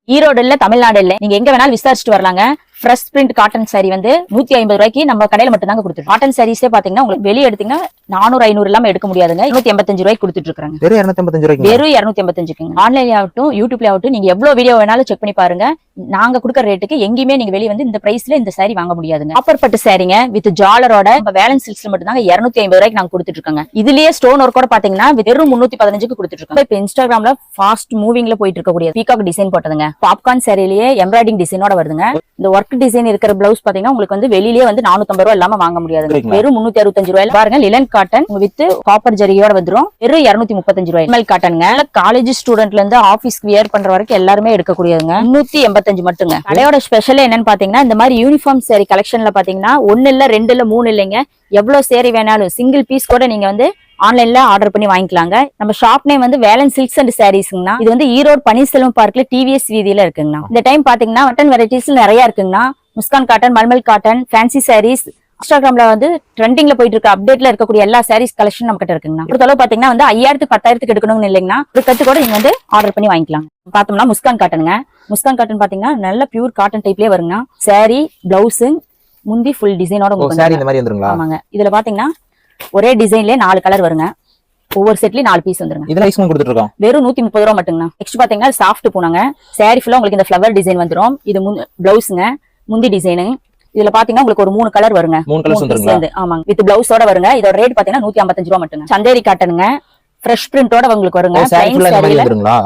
ஈரோடு இல்ல தமிழ்நாடு இல்ல நீங்க எங்க வேணாலும் விசாரிச்சுட்டு வரலாங்க. ஃப்ரெஷ் பிரிண்ட் காட்டன் சாரி வந்து 150 ரூபாய்க்கு நம்ம கடையில மட்டும் தாங்க கொடுத்துருக்கோம். காட்டன் சாரீஸே பாத்தீங்கன்னா உங்களுக்கு வெளியே எடுத்தீங்கன்னா 400 500 இல்லாம எடுக்க முடியாதுங்க. 285 ரூபாய்க்கு கொடுத்துட்டு இருக்காங்க. வெறும் 285 ரூபாய்க்கு. வெறும் 285. ஆன்லைன்ல ஆகட்டும் யூடியூப்ல ஆகட்டும் நீங்க எவ்வளவு வீடியோ வேணாலும் செக் பண்ணி பாருங்க. நாங்க கொடுக்குற ரேட்டுக்கு எங்கேயுமே நீங்க வெளியே வந்து இந்த பிரைஸ்ல இந்த சாரி வாங்க முடியாதுங்க. ஆஃபர் பட்டு சாரிங்க வித் ஜாலரோட வேலன்ஸ் சில்க்ஸ்ல மட்டும் தாங்க 250 ரூபாய்க்கு நாங்க கொடுத்துட்டு இருக்கோங்க. இதுலயே ஸ்டோன் ஒர்க்கோட பாத்தீங்கன்னா வெறும் 315க்கு கொடுத்துட்டு இருக்கோம். இப்ப இன்ஸ்டாகிராம்ல ஃபாஸ்ட் மூவிங்ல போயிட்டு இருக்கக்கூடிய பீகாக் டிசைன் போட்டதுங்க. பாப்கார்ன் சாரிலேயே எம்ப்ராய்டிங் டிசைனோட வருதுங்க. இந்த ஒர்க் டிசைன் இருக்கிற பிளவுஸ் பாத்தீங்கன்னா உங்களுக்கு வந்து வெளியிலேயே வந்து 450 ரூபாய் இல்லாம வாங்க முடியாது. வெறும் 365 ரூபாய் பாருங்க. லிலன் காட்டன் வித் காப்பர் ஜரியோட வந்துரும். வெறும் 235 ரூபாய். மல் காட்டனுங்க. காலேஜ் ஸ்டூடெண்ட்ல இருந்து ஆபீஸ்க்கு வியர் பண்ற வரைக்கும் எல்லாருமே எடுக்கக்கூடியதுங்க. 385 மட்டுங்க. கடையோட ஸ்பெஷல் என்னன்னு பாத்தீங்கன்னா இந்த மாதிரி யூனிஃபார்ம் சாரி கலெக்ஷன்ல பாத்தீங்கன்னா 1 இல்ல 2 இல்ல 3 இல்லைங்க. எவ்வளவு சேரி வேணாலும் சிங்கிள் பீஸ் கூட நீங்க வந்து ஆன்லைன்ல ஆர்டர் பண்ணி வாங்கிக்கலாங்க. நம்ம ஷாப் நேம் வந்து வேலன் சில்க்ஸ் அண்ட் சாரீஸ்ங்கண்ணா. இது வந்து ஈரோடு பன்னீர்செல்வம் பார்க்ல டிவிஎஸ் வீதியில இருக்குங்கண்ணா. இந்த டைம் பாத்தீங்கன்னா காட்டன் வெரைட்டிஸ் நிறைய இருக்குங்கண்ணா. Muskan cotton, mulmul cotton, fancy saris, இன்ஸ்டாகிராம்ல வந்து ட்ரெண்டிங்ல போயிட்டு இருக்க அப்டேட்ல இருக்கக்கூடிய எல்லா சாரீஸ் கலெக்ஷன் நம்ம கிட்ட இருக்குங்கண்ணா. பொறுத்தளவு பாத்தீங்கன்னா வந்து 5000 10,000 எடுக்கணும்னு இல்லைங்கண்ணா. ஒரு கட்டு கூட நீங்க வந்து ஆர்டர் பண்ணி வாங்கிக்கலாம். பார்த்தோம்னா முஸ்கான் காட்டனுங்க. முஸ்கான் காட்டன் பாத்தீங்கன்னா நல்ல பியூர் காட்டன் டைப்லயே வருங்கண்ணா. சாரி, பிளவுஸ், முந்தி ஃபுல் டிசைனோட ஆமாங்க. இதுல பாத்தீங்கன்னா ஒரே டிசைன்லயே 4 கலர் வருங்க. ஒவ்வொரு செட்லயும் 4 பீஸ் வந்துருங்க. இதுல ஐஸ் கொடுத்துட்டு இருக்கோம். வெறும் 130 ரூபாய் மட்டும்ங்க. நெக்ஸ்ட் பாத்தீங்கன்னா சாஃப்ட் பூனாங்க. சாரி ஃபுல்லா உங்களுக்கு இந்த ஃப்ளவர் டிசைன் வந்துரும். இது பிளவுஸ்ங்க, முந்தி டிசைனு. இதுல பாத்தீங்கன்னா உங்களுக்கு ஒரு 3 கலர் வருங்க. 3 கலர்ஸ் வந்துருங்க. ஆமாங்க. வித் பிளவுஸோட வருங்க. இதோட ரேட் பாத்தீங்கன்னா 155 ரூபாய் மட்டும்ங்க. சந்தேரி காட்டனுங்க. ஃப்ரெஷ் பிரிண்டோட உங்களுக்கு வருங்க.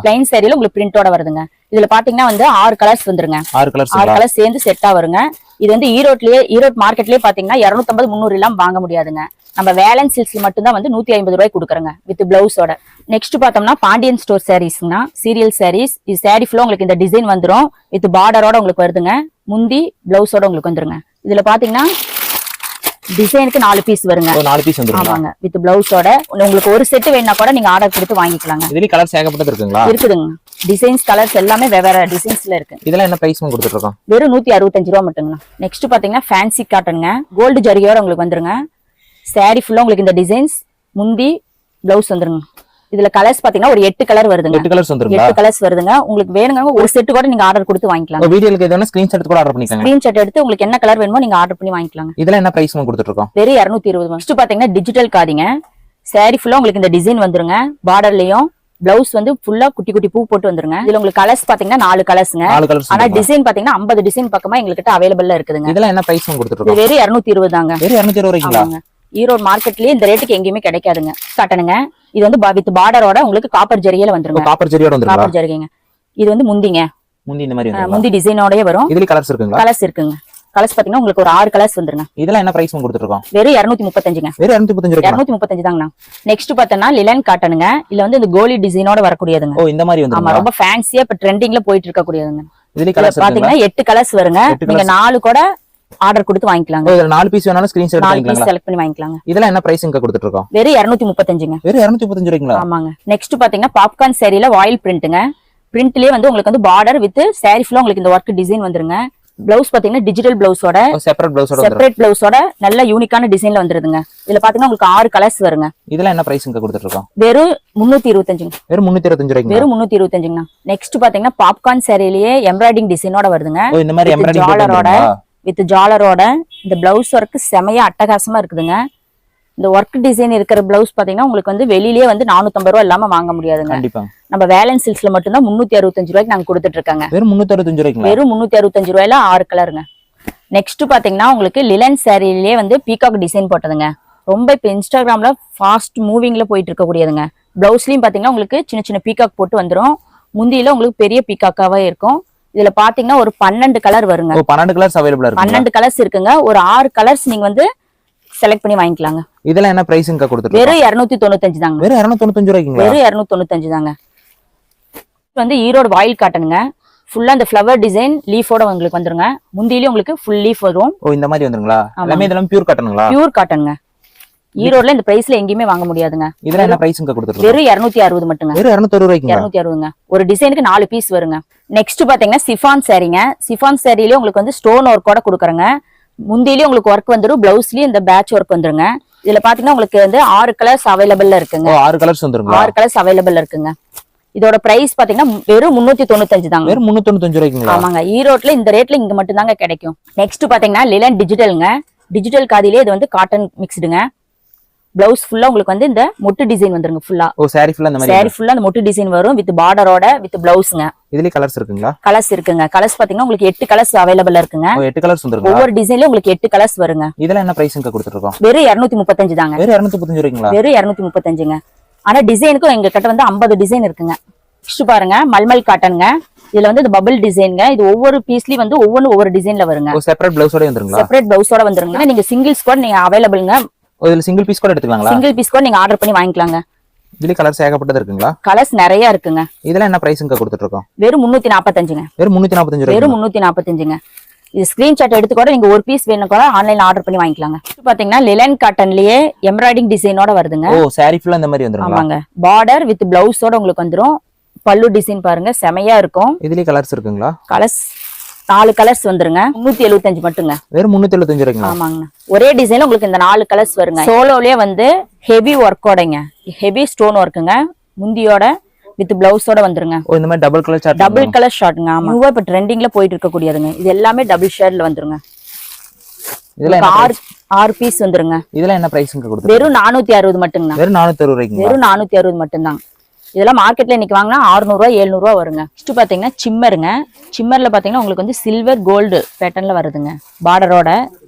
பிளைன் சாரில உங்களுக்கு பிரிண்டோட வருதுங்க. இதுல பாத்தீங்கன்னா வந்து 6 கலர்ஸ் வந்துருங்க. 6 கலர்ஸ் சேர்ந்து செட்டா வருங்க. இது வந்து ஈரோடு மார்க்கெட்லயே பாத்தீங்கன்னா 250 300 எல்லாம் வாங்க முடியாதுங்க. நம்ம வேலன் சில்க்ஸ்ல மட்டும் தான் வந்து 150 ரூபாய் கொடுக்குறோங்க வித் பிளவுஸோட. நெக்ஸ்ட் பார்த்தோம்னா பாண்டியன் ஸ்டோர் சாரீஸ்னா சீரியல் சாரீஸ். இது சாரி ஃபுல்லா உங்களுக்கு இந்த டிசைன் வந்துரும். வித் பார்டரோட உங்களுக்கு வருதுங்க. முந்தி பிளவுஸோட உங்களுக்கு வந்துருங்க. இதுல பாத்தீங்கன்னா டிசைனுக்கு 4 பீஸ் வருங்க. 4 பீஸ் வந்துரும். ஆமாங்க. வித் பிளவுஸோட உங்களுக்கு ஒரு செட் வேணா கூட நீங்க ஆர்டர் கொடுத்து வாங்கிக்கலாங்க. இதுல கலர்ஸ் ஏகப்பட்டது இருக்குங்களா? இருக்குதுங்க. டிசைன்ஸ் கலர்ஸ் எல்லாமே வெவ்வேறு டிசைன்ஸ்ல இருக்கு. இதெல்லாம் என்ன பிரைஸ் கொடுத்துட்டு இருக்கோம்? வெறும் 165 ரூபாய் மட்டும்ங்க. நெக்ஸ்ட் பாத்தீங்கன்னா ஃபேன்சி காட்டனுங்க. கோல்டு ஜரியோட உங்களுக்கு வந்துருங்க. சாரி ஃபுல்லா உங்களுக்கு இந்த டிசைன்ஸ், முந்தி பிளவுஸ் வந்துருங்க. இதுல கலர்ஸ் பாத்தீங்கன்னா ஒரு 8 கலர் வருதுங்க. 8 கலர்ஸ் வந்துருங்க. 8 கலர்ஸ் வருதுங்க. உங்களுக்கு வேணுங்க ஒரு செட் கூட நீங்க ஆர்டர் கொடுத்து வாங்கிக்கலாம். வீடியோக்கு எதுனா ஸ்கிரீன்ஷாட் எடுத்து கூட ஆர்டர் பண்ணிக்கங்க. ஸ்கிரீன்ஷாட் எடுத்து உங்களுக்கு என்ன கலர் வேணுமோ நீங்க ஆர்டர் பண்ணி வாங்கிக்கலாம். இதெல்லாம் என்ன பிரைஸ் கொடுத்துட்டு இருக்கோம்? வெறும் 220. நெக்ஸ்ட் பாத்தீங்கன்னா டிஜிட்டல் காதிங்க. சாரி ஃபுல்லா உங்களுக்கு இந்த டிசைன் வந்துருங்க. பார்டர்லயும் பிளவுஸ் வந்து ஃபுல்லா குட்டி குட்டி பூ போட்டு வந்துருங்க. இதுல உங்களுக்கு கலர்ஸ் பாத்தீங்கன்னா 4 கலர்ஸ்ங்க. ஆனா டிசைன் பாத்தீங்கன்னா 50 டிசைன் பக்கமா எங்ககிட்ட அவைலபிளா இருக்குதுங்க. இதெல்லாம் என்ன பிரைஸ் கொடுத்துட்டு இருக்கோம்? வெறும் 220 தாங்க. வெறும் 220 ரூபாய்ங்களா? ஈரோடு மார்க்கெட்லயே இந்த ரேட்டுக்கு எங்கேயுமே கிடைக்காதுங்க. காட்டனுங்க. இது வந்து வித் பார்டரோட உங்களுக்கு காப்பர் ஜரியில வந்துருங்க. காப்பர் ஜரியோட வந்துருங்க. காப்பர் ஜரிகைங்க. இது வந்து முந்திங்க. முந்தி இந்த மாதிரி வந்துருங்க. முந்தி டிசைனோடயே வரும். இதுல கலர்ஸ் இருக்குங்களா? கலர்ஸ் இருக்குங்க. கலர்ஸ் பாத்தீங்கன்னா உங்களுக்கு ஒரு 6 கலர்ஸ் வந்துருங்க. இதெல்லாம் என்ன பிரைஸ் கொடுத்துட்டு இருக்கோம்? வெறும் 235ங்க. வெறும் 235 ரூபாய். 235 தாங்கண்ணா. நெக்ஸ்ட் பார்த்தோம்னா லிலன் காட்டனுங்க. இல்ல வந்து இந்த கோலி டிசைனோட வரக்கூடியதுங்க. ஓ இந்த மாதிரி வந்துருங்க. ஆமா ரொம்ப ஃபேன்சியா இப்ப ட்ரெண்டிங்ல போயிட்டு இருக்க கூடியதுங்க. இதுல கலர்ஸ் பாத்தீங்கன்னா 8 கலர்ஸ் வருங்க. நீங்க 4 கூட ஆர்டர் கொடுத்து வாங்கிக்கலாங்க. இதுல 4 பீஸ் வேணாலும் ஸ்கிரீன்ஷாட் எடுத்து வாங்கிக்கலாம். செலக்ட் பண்ணி வாங்கிக்கலாங்க. இதெல்லாம் என்ன பிரைஸ் இங்க கொடுத்துட்டு இருக்கோம்? வெறும் 235ங்க. வெறும் 235 ரூபாய்ங்களா? ஆமாங்க. நெக்ஸ்ட் பாத்தீங்கன்னா பாப்கார்ன் சாரில வாயில் பிரிண்ட்ங்க. பிரிண்ட்லயே வந்து உங்களுக்கு வந்து பார்டர் வித் சாரி ஃபுல்லா உங்களுக்கு இந்த ஒர்க் டிசைன் வந்துருங்க. பிளவுஸ் பாத்தீங்கன்னா டிஜிட்டல் பிளவுஸோட செப்பரேட் பிளவுஸோட நல்ல யூனிக்கான டிசைன்ல வந்துருதுங்க. இதுல பாத்தீங்கன்னா உங்களுக்கு 6 கலர்ஸ் வருங்க. இதெல்லாம் என்ன பிரைஸ் இங்க கொடுத்துட்டு இருக்கோம்? வெறும் 325ங்க. வெறும் 325 ரூபாய்ங்க. வெறும் 325ங்க. நெக்ஸ்ட் பாத்தீங்கன்னா பாப்கார்ன் சாரிலேயே எம்ப்ராய்டிங் டிசைனோட வருதுங்க. ஓ இந்த மாதிரி எம்ப்ராய்டிங் வித் ஜாலரோட இந்த பிளவுஸ் ஒர்க் செமையா அட்டகாசமா இருக்குதுங்க. இந்த ஒர்க் டிசைன் இருக்கிற பிளவுஸ் பாத்தீங்கன்னா உங்களுக்கு வந்து வெளியிலேயே வந்து 450 ரூபாய் இல்லாம வாங்க முடியாதுங்க. கண்டிப்பா. நம்ம வேலன் சில்க்ஸ்ல மட்டும் தான் 365 ரூபாய்க்கு நாங்க கொடுத்துட்டு இருக்காங்க. வெறும் 365 ரூபாய்க்கு. வெறும் 365 ரூபாயில 6 கலருங்க. நெக்ஸ்ட் பாத்தீங்கன்னா உங்களுக்கு லிலன் சாரிலேயே வந்து பீகாக் டிசைன் போட்டதுங்க. ரொம்ப இப்ப இன்ஸ்டாகிராம்ல ஃபாஸ்ட் மூவிங்ல போயிட்டு இருக்க கூடியதுங்க. பிளவுஸ்லயும் பாத்தீங்கன்னா உங்களுக்கு சின்ன சின்ன பீகாக் போட்டு வந்துரும். முந்தியில உங்களுக்கு பெரிய பீகாக்காவே இருக்கும். இதுல பாத்தீங்கன்னா ஒரு 12 கலர் வருங்க. 12 கலர்ஸ் அவைலபிளா இருக்கு. 12 கலர்ஸ் இருக்குங்க. ஒரு 6 கலர்ஸ் நீங்க வந்து செலக்ட் பண்ணி வாங்கிக்கலாங்க. இதெல்லாம் என்ன பிரைஸ்ங்க கொடுத்துட்டு? வெறும் 295 தாங்க. வெறும் 295 ரூபாய்ங்களா? வெறும் 295 தாங்க. வந்து ஈரோடு வாயில் காட்டனுங்க. ஃபுல்லா இந்த ஃப்ளவர் டிசைன் லீஃபோட உங்களுக்கு வந்துருங்க. முந்தியில உங்களுக்கு ஃபுல் லீஃப் வரும். ஓ இந்த மாதிரி வந்துருங்களா? எல்லாமே இதெல்லாம் பியூர் காட்டனுங்களா? பியூர் காட்டனுங்க. ஈரோட்ல இந்த பிரைஸ்ல எங்கேயுமே வாங்க முடியாதுங்க. இதெல்லாம் என்ன பிரைஸ்ங்க கொடுத்துட்டு? வெறும் 260 மட்டுங்க. வெறும் 260 ரூபாய்க்கு. 260ங்க. ஒரு டிசைனுக்கு 4 பீஸ் வருங்க. நெக்ஸ்ட் பாத்தீங்கன்னா சிஃபான் சாரிங்க. சிஃபான் சாரில உங்களுக்கு வந்து ஸ்டோன் ஒர்க்கோட கொடுக்குறங்க. முந்தியிலயும் உங்களுக்கு ஒர்க் வந்துரும். பிளவுஸ்லயும் இந்த பேட்ச் ஒர்க் வந்துருங்க. இதுல பாத்தீங்கன்னா உங்களுக்கு வந்து 6 கலர்ஸ் அவைலபிள்ல இருக்குங்க. 6 கலர்ஸ் வந்துருங்க. 6 கலர்ஸ் அவைலபிள் இருக்குங்க. இதோட பிரைஸ் பாத்தீங்கன்னா வெறும் 395 தாங்க. வெறும் 395 ரூபாய்க்குங்களா? ஆமாங்க, ஈரோட்ல இந்த ரேட்ல இங்க மட்டும் தாங்க கிடைக்கும். நெக்ஸ்ட் பாத்தீங்கன்னா லிலன் டிஜிட்டல்ங்க. டிஜிட்டல் காதிலே இது வந்து காட்டன் மிக்ஸ்டுங்க. பிளவுஸ் ஃபுல்லா உங்களுக்கு வந்து இந்த மொட்டு டிசைன் வந்துருங்க. ஃபுல்லா சாரி ஃபுல்லா அந்த மாதிரி சாரி ஃபுல்லா அந்த மொட்டு டிசைன் வரும் வித் பார்டரோட வித் பிளவுஸ்ங்க. இதுலயே கலர்ஸ் இருக்குங்களா? கலர்ஸ் இருக்குங்க. கலர்ஸ் பாத்தீங்கன்னா உங்களுக்கு 8 கலர்ஸ் அவைலபிளா இருக்குங்க. 8 கலர்ஸ் வந்துருங்க. ஒவ்வொரு டிசைன்லயும் உங்களுக்கு 8 கலர்ஸ் வருங்க. இதெல்லாம் என்ன பிரைஸ்ங்க கொடுத்துட்டு இருக்கோம்? வெறும் 235 தாங்க. வெறும் 235 ரூபாய்க்குங்களா? வெறும் 235ங்க. ஆனா டிசைனுக்கும் எங்க கிட்ட வந்து 50 டிசைன் இருக்குங்க. நெக்ஸ்ட் பாருங்க மல்மல் காட்டனுங்க. இதுல வந்து இந்த பபிள் டிசைன்ங்க. இது ஒவ்வொரு பீஸ்லயும் வந்து ஒவ்வொரு டிசைன்ல வருங்க. செப்பரேட் பிளவுஸோட வந்துருங்களா? செப்பரேட் பிளவுஸோட வந்துருங்க. நீங்க சிங்கிள்ஸ் கூட நீங்க அவைலபிள்ங்க. இதுல சிங்கிள் பீஸ் கூட எடுத்துக்கலாங்களா? சிங்கிள் பீஸ் கூட நீங்க ஆர்டர் பண்ணி வாங்கிக்கலாங்க. இதுல கலர்ஸ் ஏகப்பட்டது இருக்குங்களா? கலர்ஸ் நிறைய இருக்குங்க. இதெல்லாம் என்ன பிரைஸ்ங்க கொடுத்துட்டு இருக்கோம்? வெறும் 345ங்க. வெறும் 345 ரூபாய். வெறும் 345ங்க. இது ஸ்கிரீன்ஷாட் எடுத்து கூட நீங்க ஒரு பீஸ் வேணும் கூட ஆன்லைன்ல ஆர்டர் பண்ணி வாங்கிக்கலாங்க. பாத்தீங்கன்னா லிலன் காட்டன்லயே எம்ப்ராய்டிங் டிசைனோட வருதுங்க. சாரி ஃபுல்லா இந்த மாதிரி வந்துருங்களா? ஆமாங்க, பார்டர் வித் பிளவுஸோட உங்களுக்கு வந்துரும். பல்லு டிசைன் பாருங்க செமையா இருக்கும். இதுலயே கலர்ஸ் இருக்குங்களா? கலர்ஸ் 4 கலர்ஸ் வந்துருங்க. 375 மட்டுங்க. வெறும் 375 ரூபாய்ங்களா? ஆமாங்க, ஒரே டிசைன்ல உங்களுக்கு இந்த 4 கலர்ஸ் வருங்க. சோலோலயே வந்து ஹெவி ஒர்க்கோடங்க, ஹெவி ஸ்டோன் ஒர்க்குங்க. முந்தியோட வித் பிளவுஸோட வந்துருங்க. இந்த மாதிரி double colour short. Double colour ஷார்ட்ங்க. ஆமா, நியூவா இப்ப ட்ரெண்டிங்ல போயிட்டு இருக்க கூடியதுங்க. இது எல்லாமே டபுள் ஷேட்ல வந்துருங்க. இதெல்லாம் 6 பீஸ் வந்துருங்க. இதெல்லாம் என்ன பிரைஸ்ங்க கொடுத்துட்டு? வெறும் 460 மட்டும்ங்க. வெறும் 460 ரூபாய்க்குங்களா? வெறும் 460 மட்டும்தான். இதெல்லாம் மார்க்கெட்ல இன்னைக்கு வாங்கினா 600 ரூபாய் 700 ரூபாய் வருங்க. நெக்ஸ்ட் பாத்தீங்கன்னா சிம்மருங்க. சிம்மர்ல பாத்தீங்கன்னா உங்களுக்கு வந்து சில்வர் கோல்டு பேட்டர்ன்ல வருதுங்க பார்டரோட.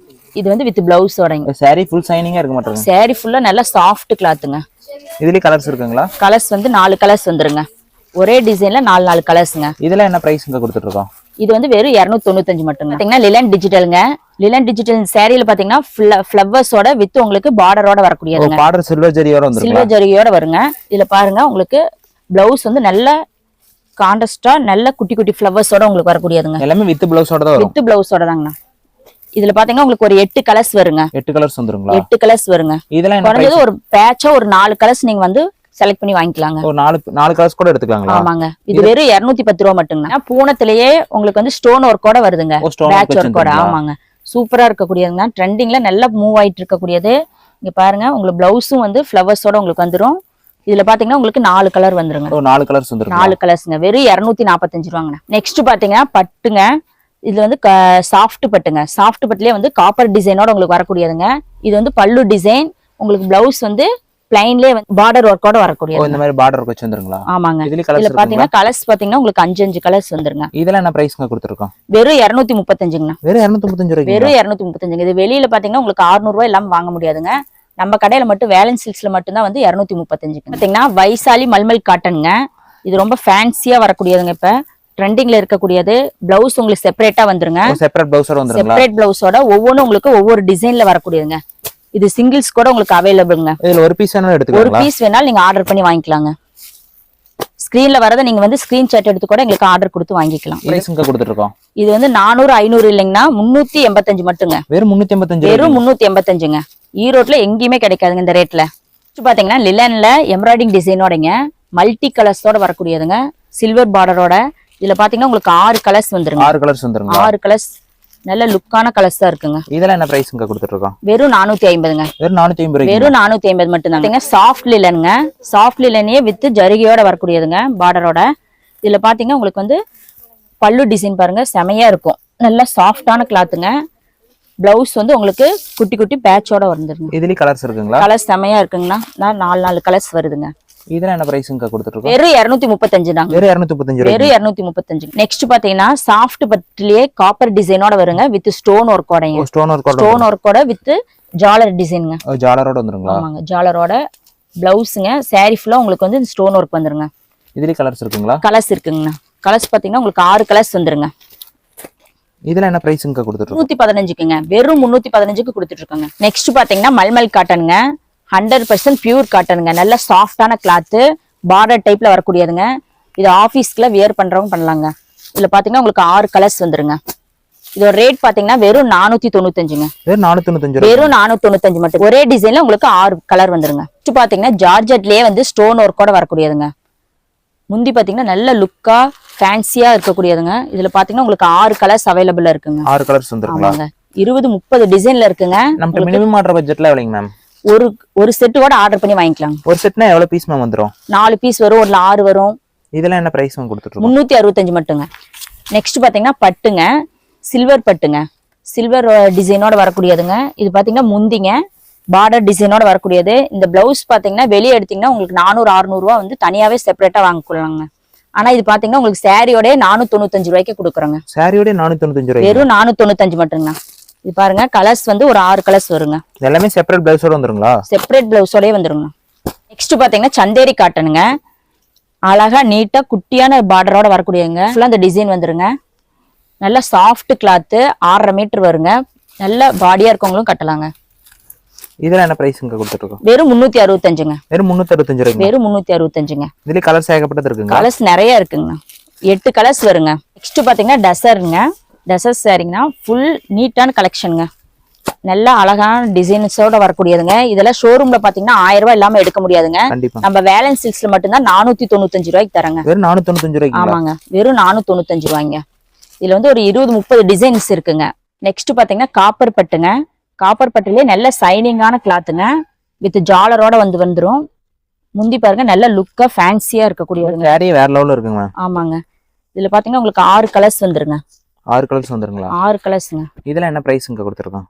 இது வந்து வித் பிளவுஸோடங்க. சாரி ஃபுல் ஷைனிங்கா இருக்க மாட்டேங்க. சாரி ஃபுல்லா நல்ல சாஃப்ட் கிளாத்துங்க. இதுலயே கலர்ஸ் இருக்குங்களா? கலர்ஸ் வந்து 4 கலர்ஸ் வந்துருங்க. ஒரே டிசைன்ல 4 கலர்ஸ்ங்க. இதெல்லாம் என்ன பிரைஸ்ங்க கொடுத்துட்டு இருக்கோம்? இது வந்து வெறும் 295 மட்டும். பாத்தீங்கன்னா லிலன் டிஜிட்டல்ங்க. லிலன் டிஜிட்டல் சாரியில பாத்தீங்கன்னா ஃபிளவர்ஸோட வித் உங்களுக்கு பார்டரோட வரக்கூடியதுங்க. பார்டர் சில்வர் ஜரியோட வந்துருங்க. சில்வர் ஜரியோட வருங்க. இதுல பாருங்க உங்களுக்கு பிளவுஸ் வந்து நல்ல கான்ட்ராஸ்டா நல்ல குட்டி குட்டி ஃபிளவர்ஸோட உங்களுக்கு வரக்கூடியதுங்க. எல்லாமே வித் பிளவுஸோட தான் வரும். வித் பிளவுஸோட தாங்கண்ணா. இதுல பாத்தீங்கன்னா உங்களுக்கு ஒரு 8 கலர்ஸ் வருங்க. 8 கலர்ஸ் வந்துருங்களா? 8 கலர்ஸ் வருங்க. இதெல்லாம் என்ன குறைஞ்சது ஒரு பேட்சா ஒரு 4 கலர்ஸ் நீங்க வந்து செலக்ட் பண்ணி வாங்கிக்கலாங்க. ஒரு 4 கலர்ஸ் கூட எடுத்துக்கலாங்களா? ஆமாங்க, இது வெறும் 210 ரூபாய் மட்டும்ங்க. பூனத்திலேயே உங்களுக்கு வந்து ஸ்டோன் ஒர்க்கோட வருதுங்க. பேட்ச் ஒர்க்கோட. ஆமாங்க, சூப்பரா இருக்கக்கூடியதுங்க. ட்ரெண்டிங்ல நல்லா மூவ் ஆயிட்டு இருக்கக்கூடியது. இங்க பாருங்க உங்களுக்கு பிளவுஸும் வந்து ஃபிளவர்ஸோட உங்களுக்கு வந்துரும். இதுல பாத்தீங்கன்னா உங்களுக்கு 4 கலர் வந்துருங்க. 4 கலர்ஸ் வந்துருங்க. 4 கலர்ஸ்ங்க. வெறும் 245 ரூபாங்க. நெக்ஸ்ட் பாத்தீங்கன்னா பட்டுங்க. இதுல வந்து சாஃப்ட் பட்டுங்க. சாஃப்ட் பட்டுலயே வந்து காப்பர் டிசைனோட உங்களுக்கு வரக்கூடியதுங்க. இது வந்து பல்லு டிசைன். உங்களுக்கு பிளவுஸ் வந்து பிளைன்லயே பார்டர் ஒர்க்கோட வரக்கூடியது. இந்த மாதிரி பார்டர் ஒர்க் வச்சு வந்துருங்களா? ஆமாங்க. இதுல பாத்தீங்கன்னா கலர்ஸ் பாத்தீங்கன்னா உங்களுக்கு 5 கலர்ஸ் வந்துருங்க. இதெல்லாம் என்ன பிரைஸ்ங்க கொடுத்துருக்கோம்? வெறும் 235ங்கண்ணா. வெறும் 235 ரூபாய். வெறும் 235. இது வெளியில பாத்தீங்கன்னா உங்களுக்கு 600 ரூபாய் இல்லாம வாங்க முடியாதுங்க. நம்ம கடையில மட்டும் வேலன்ஸ் சில்க்ஸ்ல மட்டும் தான் வந்து 235. பாத்தீங்கன்னா வைசாலி மல்மல் காட்டனுங்க. இது ரொம்ப ஃபேன்சியா வரக்கூடியதுங்க. இப்ப ட்ரெண்டிங்ல இருக்கக்கூடியது. பிளவுஸ் உங்களுக்கு செப்பரேட்டா வந்துருங்க. செப்பரேட் பிளவுஸோட வந்துருங்களா? செப்பரேட் பிளவுஸோட ஒவ்வொன்றும் உங்களுக்கு ஒவ்வொரு டிசைன்ல வரக்கூடியதுங்க. இது சிங்கிள்ஸ் கூட உங்களுக்கு அவைலபிள்ங்க. இதுல ஒரு பீஸ் வேணாலும் எடுத்துக்கலாம். ஒரு பீஸ் வேணாலும் நீங்க ஆர்டர் பண்ணி வாங்கிக்கலாங்க. ஸ்கிரீன்ல வரத நீங்க வந்து ஸ்கிரீன்ஷாட் எடுத்து கூட எங்களுக்கு ஆர்டர் கொடுத்து வாங்கிக்கலாம். பிரைஸ்ங்க கொடுத்துட்டு இருக்கோம். இது வந்து 400 500 இல்லைங்கன்னா 385 மட்டுங்க. வெறும் 385. வெறும் 385ங்க. ஈரோட்ல எங்கேயுமே கிடைக்காதுங்க இந்த ரேட்ல. பாத்தீங்கன்னா லிலன்ல எம்ப்ராய்டிங் டிசைனோடங்க மல்டி கலர்ஸோட வரக்கூடியதுங்க. சில்வர் பார்டரோட. இதுல பாத்தீங்கன்னா உங்களுக்கு 6 கலர்ஸ் வந்துருங்க. 6 கலர்ஸ் வந்துருங்க. 6 கலர்ஸ் நல்ல லுக்கான கலர்ஸ் தான் இருக்குங்க. இதெல்லாம் என்ன பிரைஸ்ங்க கொடுத்துட்டு இருக்கோம்? வெறும் 450ங்க. வெறும் 450 ரூபாய். வெறும் 450 மட்டும் தான். சாஃப்ட் லிலனுங்க. சாஃப்ட் லிலனே வித் ஜரிகையோட வரக்கூடியதுங்க பார்டரோட. இதுல பாத்தீங்கன்னா உங்களுக்கு வந்து பல்லு டிசைன் பாருங்க செமையா இருக்கும். நல்ல சாஃப்டான கிளாத்துங்க. பிளவுஸ் வந்து உங்களுக்கு குட்டி குட்டி பேட்சோட வந்துருங்க. இதுலயே கலர்ஸ் இருக்குங்களா? கலர்ஸ் செமையா இருக்குங்கண்ணா. 4 கலர்ஸ் வருதுங்க. இதெல்லாம் என்ன பிரைஸ்ங்க கொடுத்துட்டு இருக்கோம்? வெறும் 235 தாங்க. வெறும் 235 ரூபாய். வெறும் 235. நெக்ஸ்ட் பாத்தீங்கன்னா சாஃப்ட் பட்டிலேயே காப்பர் டிசைனோட வருங்க வித் ஸ்டோன் ஒர்க்கோடங்க. ஸ்டோன் ஒர்க்கோட வித் ஜாலர் டிசைனுங்க. ஜாலரோட வந்துருங்களா? ஆமாங்க, ஜாலரோட பிளவுஸ்ங்க. சாரி ஃபுல்லா உங்களுக்கு வந்து ஸ்டோன் ஒர்க் வந்துருங்க. இதுலயே கலர்ஸ் இருக்குங்களா? கலர்ஸ் இருக்குங்கண்ணா. கலர்ஸ் பாத்தீங்கன்னா உங்களுக்கு 6 கலர்ஸ் வந்துருங்க. இதெல்லாம் என்ன பிரைஸ்ங்க கொடுத்துட்டு இருக்கோம்? 315க்குங்க. வெறும் 315க்கு கொடுத்துட்டு இருக்காங்க. நெக்ஸ்ட் பாத்தீங்கன்னா மல்மல் காட்டனுங்க. 100% பியூர் காட்டனுங்க. நல்ல சாஃப்டான கிளாத். பார்டர் டைப்ல வரக்கூடியதுங்க. இது ஆபீஸ்க்குள்ள வியர் பண்றவங்க பண்ணலாங்க. இதுல பாத்தீங்கன்னா உங்களுக்கு 6 கலர்ஸ் வந்துருங்க. இதோட ரேட் பாத்தீங்கன்னா வெறும் 495ங்க. வெறும் 495. வெறும் 495 மட்டும். ஒரே டிசைன்ல உங்களுக்கு 6 கலர் வந்துருங்க. நெக்ஸ்ட் பாத்தீங்கன்னா ஜார்ஜெட்லயே வந்து ஸ்டோன் ஒர்க்கோட வரக்கூடியதுங்க. முந்தி பாத்தீங்கன்னா நல்ல லுக்கா ஃபேன்சியா இருக்கக்கூடியதுங்க. இதுல பாத்தீங்கன்னா உங்களுக்கு 6 கலர்ஸ் அவைலபிளா இருக்குங்க. 6 கலர்ஸ் வந்துருங்களா? 20-30 டிசைன்ல இருக்குங்க. நம்ம மினிமம் ஆர்டர் பட்ஜெட்ல எவ்வளவுங்க மேம்? ஒரு செட் கூட ஆர்டர் பண்ணி வாங்கிக்கலாம். ஒரு செட்னா எவ்வளவு பீஸ் மேம் வந்துரும்? 4 பீஸ் வரும். ஒரு 6 வரும். இதெல்லாம் என்ன பிரைஸ் கொடுத்துட்டு இருக்கோம்? 365 மட்டுங்க. நெக்ஸ்ட் பாத்தீங்கன்னா பட்டுங்க, சில்வர் பட்டுங்க, சில்வர் டிசைனோட வரக்கூடியதுங்க. இது பாத்தீங்கன்னா முந்திங்க, பார்டர் டிசைனோட வரக்கூடியது. இந்த பிளவுஸ் பாத்தீங்கன்னா வெளியே எடுத்தீங்கன்னா உங்களுக்கு 400-600 ரூபா வந்து தனியாவே செப்பரேட்டா வாங்கிக்கொள்ளாங்க. ஆனா இது பாத்தீங்கன்னா உங்களுக்கு சாரியோட 495 ரூபாய்க்கு கொடுக்குறோங்க. சாரியோட 495 ரூபாய், வெறும் 495 மட்டுங்க. இது பாருங்க, கலர்ஸ் வந்து ஒரு 6 கலர்ஸ் வருங்க. எல்லாமே செப்பரேட் பிளவுஸோட வந்துருங்களா? செப்பரேட் பிளவுஸோடய வந்துருங்க. நெக்ஸ்ட் பாத்தீங்கன்னா சந்தேரி காட்டனுங்க, அழகா நீட்டா குட்டியான பார்டரோட வரக்கூடியங்க. ஃபுல்லா இந்த டிசைன் வந்துருங்க. நல்ல சாஃப்ட் கிளாத், 6.5 மீட்டர் வருங்க. நல்ல பாடியா இருக்கவங்களும் கட்டலாங்க. இதெல்லாம் என்ன பிரைஸ் கொடுத்துட்டு இருக்கோம்? வெறும் 365ங்க. வெறும் 365 ரூபாய். வெறும் 365ங்க. இதுல கலர்ஸ் ஏகப்பட்டது இருக்குங்க. கலர்ஸ் நிறைய இருக்குங்க. 8 கலர்ஸ் வருங்க. நெக்ஸ்ட் பாத்தீங்கன்னா டசருங்க. டசர் சாரிங்கன்னா ஃபுல் நீட்டான கலெக்ஷனுங்க. நல்ல அழகான டிசைன்ஸோட வரக்கூடியதுங்க. இதெல்லாம் ஷோரூம்ல பாத்தீங்கன்னா 1000 ரூபாய் இல்லாம எடுக்க முடியாதுங்க. கண்டிப்பா நம்ம வேலன்ஸ் சில்க்ஸ்ல மட்டும்தான் 495 ரூபாய்க்கு தரங்க. வெறும் 495 ரூபாய்க்கு? ஆமாங்க, வெறும் 495 ரூபாய்ங்க. இதுல வந்து ஒரு 20-30 டிசைன்ஸ் இருக்குங்க. நெக்ஸ்ட் பாத்தீங்கன்னா காப்பர் பட்டுங்க. காப்பர் பட்டுலயே நல்ல சைனிங்கான கிளாத்துங்க, வித் ஜாலரோட வந்துரும். முந்தி பாருங்க, நல்ல லுக்கா ஃபேன்சியா இருக்கக்கூடியதுங்க. சாரி வேற லெவல்ல இருக்குங்க. ஆமாங்க. இதுல பாத்தீங்கன்னா உங்களுக்கு 6 கலர்ஸ் வந்துருங்க. 6 கலர்ஸ் வந்துருங்களா? 6 கலர்ஸ்ங்க. இதெல்லாம் என்ன பிரைஸ் கொடுத்துருக்கோம்?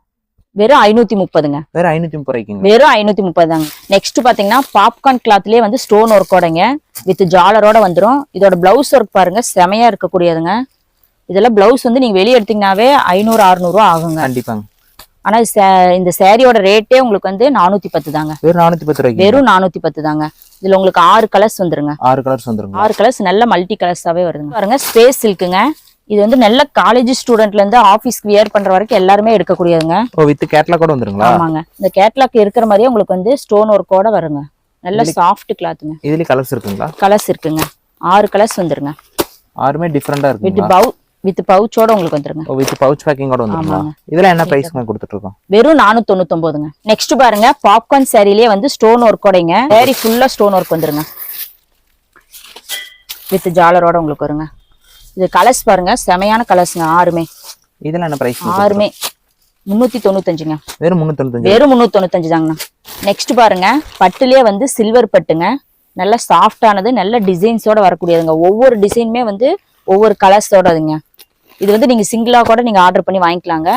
வெறும் 530ங்க. வெறும் 530 ரூபாய்க்குங்க. வெறும் 530 தாங்க. நெக்ஸ்ட் பாத்தீங்கன்னா பாப்கார்ன் கிளாத்லயே வந்து ஸ்டோன் ஒர்க்கோடங்க, வித் ஜாலரோட வந்துரும். இதோட பிளவுஸ் ஒர்க் பாருங்க, செமையா இருக்கக்கூடியதுங்க. இதெல்லாம் பிளவுஸ் வந்து நீங்க வெளியே எடுத்தீங்கன்னாவே 500-600 ரூபா ஆகுங்க. கண்டிப்பாங்க. ஆனா இந்த சாரியோட ரேட்டே உங்களுக்கு வந்து 410 தாங்க. வெறும் 410 ரூபாய்க்கு? வெறும் 410 தாங்க. இதுல உங்களுக்கு 6 கலர்ஸ் வந்துருங்க. 6 கலர்ஸ் வந்துருங்க. 6 கலர்ஸ் நல்ல மல்டி கலர்ஸாவே வருதுங்க. பாருங்க, ஸ்பேஸ் சில்க்குங்க. இது வந்து நல்ல காலேஜ் ஸ்டூடெண்ட்ல இருந்து ஆபீஸ்க்கு வியர் பண்ற வரைக்கும் எல்லாருமே எடுக்கக்கூடியதுங்க. ஓ, வித் கேட்லாக் கூட வந்துருங்களா? ஆமாங்க. இந்த கேட்லாக் இருக்கிற மாதிரியே உங்களுக்கு வந்து ஸ்டோன் ஒர்க்கோட வருங்க. நல்ல சாஃப்ட் கிளாத்துங்க. இதுல கலர்ஸ் இருக்குங்களா? கலர்ஸ் இருக்குங்க. 6 கலர்ஸ் வந்துருங்க. 6மே டிஃபரெண்டா இருக்குங்க. வித் பவுச்சோட உங்களுக்கு வந்துருங்க. ஓ, வித் பவுச் பேக்கிங்கோட வந்துருங்களா? இதெல்லாம் என்ன பிரைஸ் கொடுத்துட்டு இருக்கோம்? வெறும் 499ங்க. நெக்ஸ்ட் பாருங்க, பாப்கார்ன் சாரிலேயே வந்து ஸ்டோன் ஒர்க்கோடங்க. சாரி ஃபுல்லா ஸ்டோன் ஒர்க் வந்துருங்க, வித் ஜாலரோட உங்களுக்கு வருங்க. இது கலர்ஸ் பாருங்க, செமையான கலர்ஸ்ங்க. 6மே. இதெல்லாம் என்ன பிரைஸ்? 6மே 395ங்க. வெறும் 395. வெறும் 395 தாங்கண்ணா. நெக்ஸ்ட் பாருங்க, பட்டுலயே வந்து சில்வர் பட்டுங்க. நல்ல சாஃப்டானது, நல்ல டிசைன்ஸோட வரக்கூடியதுங்க. ஒவ்வொரு டிசைனுமே வந்து ஒவ்வொரு கலர்ஸோடதுங்க. இது வந்து நீங்க சிங்கிளா கூட நீங்க ஆர்டர் பண்ணி வாங்கிக்கலாங்க.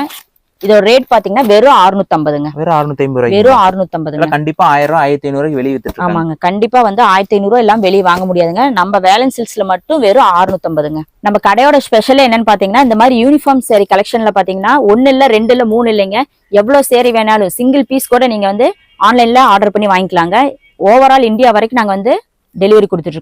இதோட ரேட் பாத்தீங்கன்னா வெறும் 650ங்க. வெறும் 650 ரூபாய். வெறும் 650. கண்டிப்பா 1000 1500 ரூபாய்க்கு வெளிய வித்துட்டு. ஆமாங்க, கண்டிப்பா வந்து 1500 ரூபாய் எல்லாம் வெளிய வாங்க முடியாதுங்க. நம்ம வேலன்ஸ் சில்க்ஸ்ல மட்டும் வெறும் 650ங்க. நம்ம கடையோட ஸ்பெஷல் என்னன்னு பாத்தீங்கன்னா, இந்த மாதிரி யூனிஃபார்ம் சாரி கலெக்ஷன்ல பாத்தீங்கன்னா 1 இல்ல 2 இல்ல 3 இல்லைங்க, எவ்வளவு சாரி வேணாலும் சிங்கிள் பீஸ் கூட நீங்க வந்து ஆன்லைன்ல ஆர்டர் பண்ணி வாங்கிக்கலாங்க. ஓவரால் இந்தியா வரைக்கும் நாங்க வந்து டெலிவரி கொடுத்துட்டு இருக்கோம்.